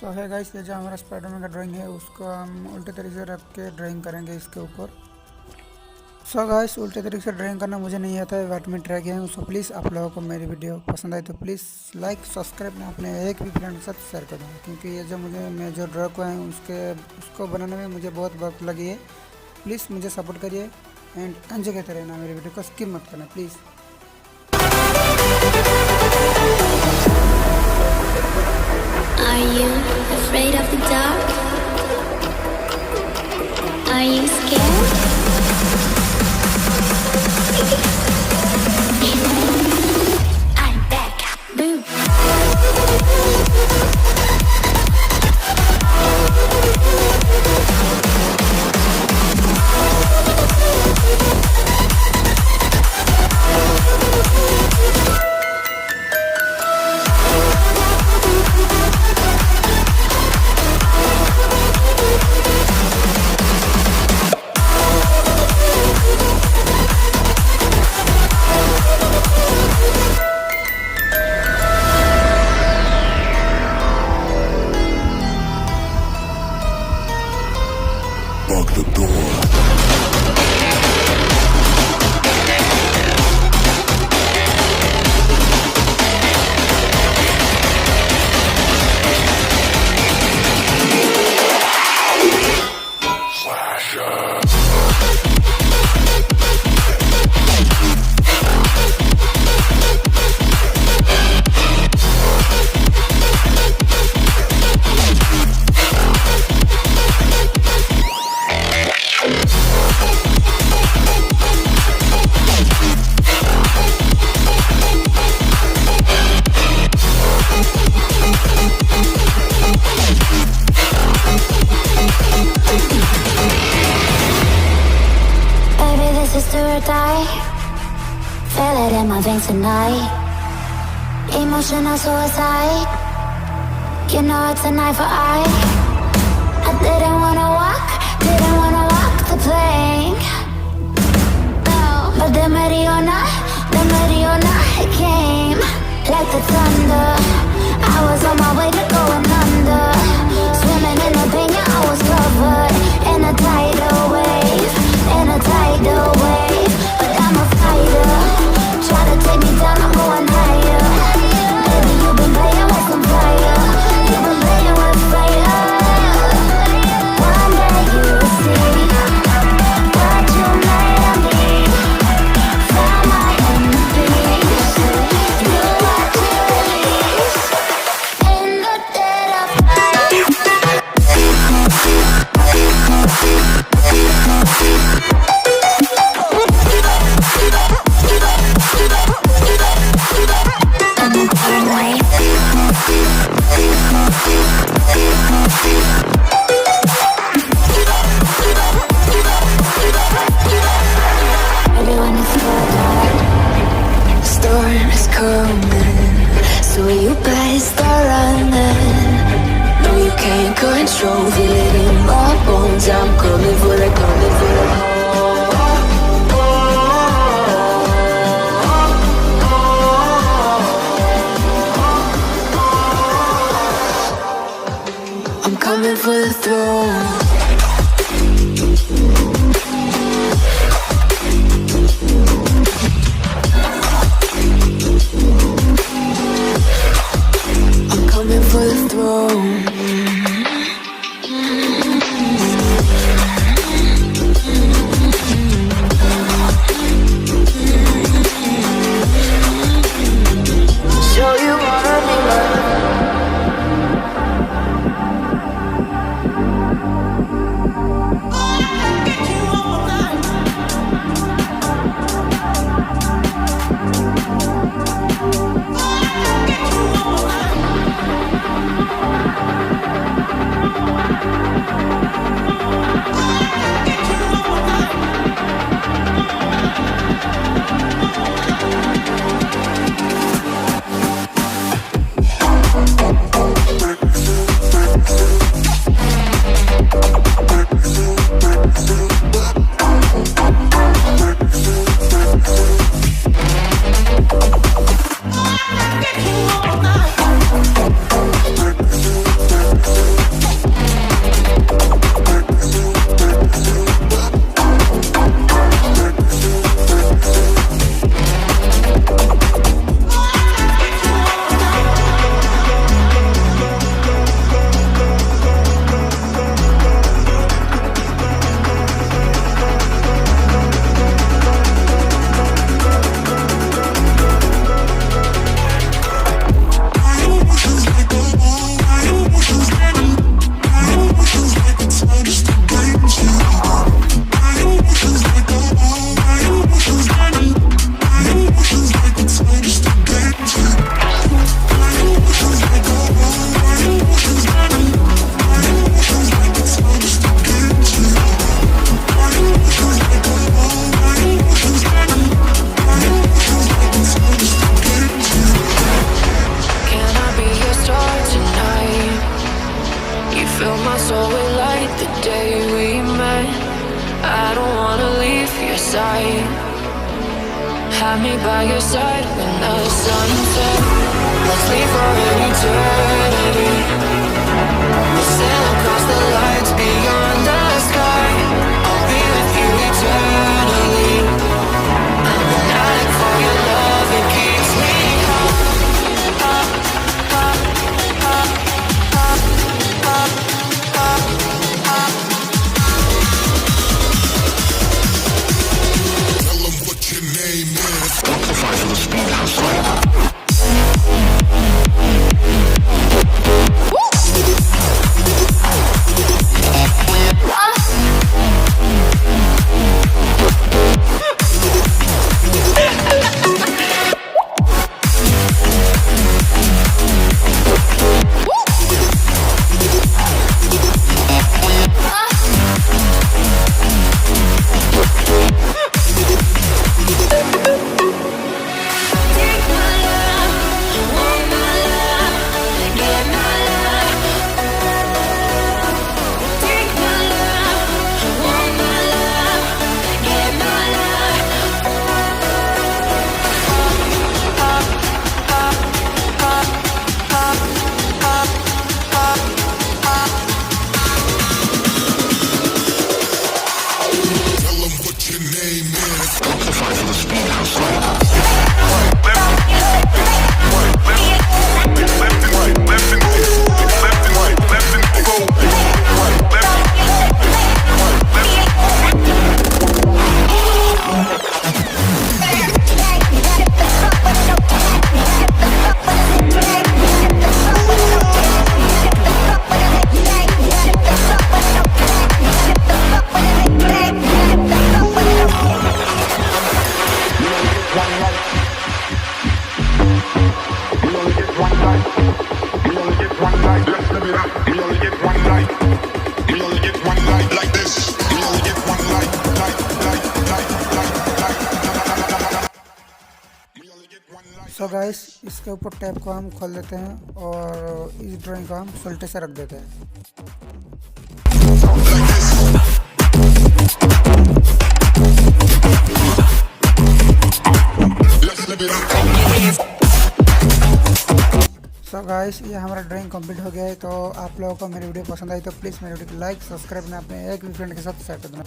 सो है गाइस, ये जो हमारा स्पाइडरमैन का ड्राइंग है उसको हम उल्टे तरीके से रख के ड्राइंग करेंगे इसके ऊपर। सो गाइस, उल्टे तरीके से ड्राइंग करना मुझे नहीं आता है, बट मैं ट्राई किया हूँ। सो प्लीज़ आप लोगों को मेरी वीडियो पसंद आई तो प्लीज़ लाइक सब्सक्राइब ना अपने एक भी फ्रेंड के साथ शेयर कर दूँ, क्योंकि ये जो मैं जो ड्रा को है उसको बनाने में मुझे बहुत वक्त लगी है। प्लीज़ मुझे सपोर्ट करिए एंड एंजॉय करते रहना, मेरी वीडियो को स्किप मत करना please. Are you afraid of the dark? Are you scared? I'm back. Boom. Lock the door. Do or die, feel it in my veins tonight. Emotional suicide, you know it's an eye for eye. I didn't wanna walk the plank. No, but the Mariona, it came like the thunder. I was on my way to going under, swimming in the pain, yeah, I was covered in a tidal wave, but I'm a fighter. Try to take me down, I'm going higher. Baby, you've been playing with some fire. You've been playing with fire. One day you'll see what you made of me. Found my enemies. Do what you release in the dead of night. Everyone is scared. Storm is coming, so you better start running. No, you can't control, feel it in my bones. I'm coming for the I'm coming for the throne. I'm coming for the throne. Have me by your side when the sun sets. Let's leave for an eternity. We'll sail across the lights beyond the sky. I'll be with you eternally. I'm an addict for your love, it keeps me up, up, up, up, up, up, up, up. Tell them what your name is. Amplify for the speed house. So guys, इसके ऊपर tab को हम खोल देते हैं और इस drawing को हम सोल्टे से रख देते हैं। सो गाइस, ये हमारा ड्राइंग कंप्लीट हो गया है। तो आप लोगों को मेरी वीडियो पसंद आई तो प्लीज़ मेरी वीडियो को लाइक सब्सक्राइब करना, अपने एक भी फ्रेंड के साथ शेयर कर देना।